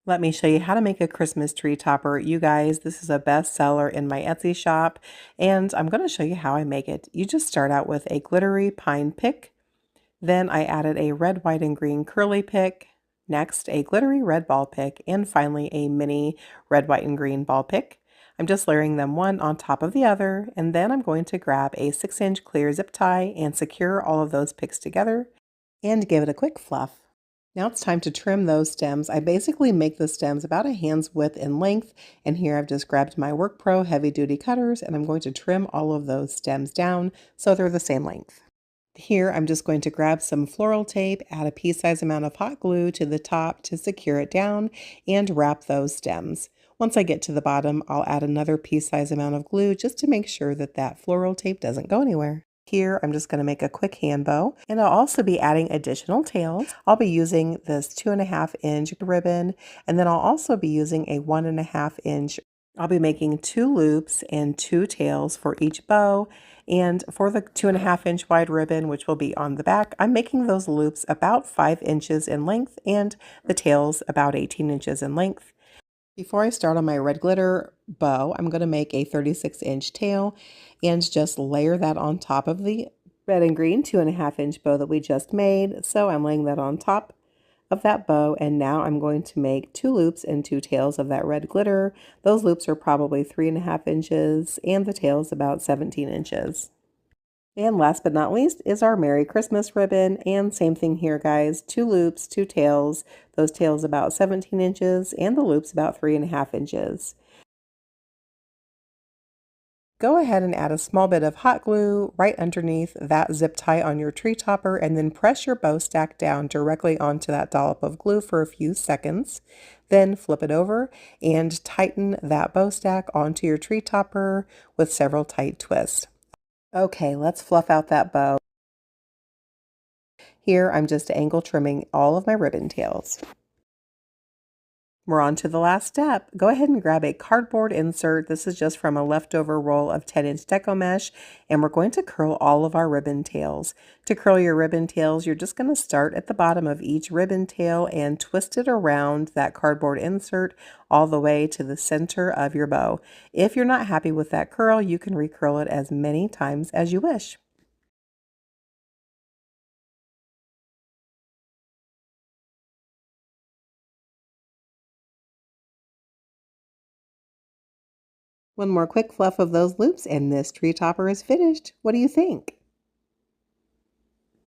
Let me show you how to make a Christmas tree topper. You guys, this is a bestseller in my Etsy shop, and I'm going to show you how I make it. You just start out with a glittery pine pick. Then I added a red, white, and green curly pick. Next, a glittery red ball pick, and finally a mini red, white, and green ball pick. I'm just layering them one on top of the other, and then I'm going to grab a 6-inch clear zip tie and secure all of those picks together and give it a quick fluff. Now it's time to trim those stems. I basically make the stems about a hand's width in length, and here I've just grabbed my Work Pro heavy duty cutters and I'm going to trim all of those stems down so they're the same length. Here I'm just going to grab some floral tape, add a pea-sized amount of hot glue to the top to secure it down, and wrap those stems. Once I get to the bottom, I'll add another pea-sized amount of glue just to make sure that that floral tape doesn't go anywhere. Here, I'm just going to make a quick hand bow, and I'll also be adding additional tails. I'll be using this 2.5-inch ribbon, and then I'll also be using a 1.5-inch. I'll be making 2 loops and 2 tails for each bow, and for the 2.5-inch wide ribbon, which will be on the back, I'm making those loops about 5 inches in length and the tails about 18 inches in length. Before I start on my red glitter bow, I'm going to make a 36-inch tail and just layer that on top of the red and green 2.5-inch bow that we just made. So I'm laying that on top of that bow, and now I'm going to make 2 loops and 2 tails of that red glitter. Those loops are probably 3.5 inches and the tails about 17 inches. And last but not least is our Merry Christmas ribbon. And same thing here, guys. 2 loops, 2 tails. Those tails about 17 inches and the loops about 3.5 inches. Go ahead and add a small bit of hot glue right underneath that zip tie on your tree topper, and then press your bow stack down directly onto that dollop of glue for a few seconds. Then flip it over and tighten that bow stack onto your tree topper with several tight twists. Okay, let's fluff out that bow. Here, I'm just angle trimming all of my ribbon tails. We're on to the last step. Go ahead and grab a cardboard insert. This is just from a leftover roll of 10-inch deco mesh, and we're going to curl all of our ribbon tails. To curl your ribbon tails, you're just going to start at the bottom of each ribbon tail and twist it around that cardboard insert all the way to the center of your bow. If you're not happy with that curl, you can recurl it as many times as you wish. One more quick fluff of those loops and this tree topper is finished. What do you think?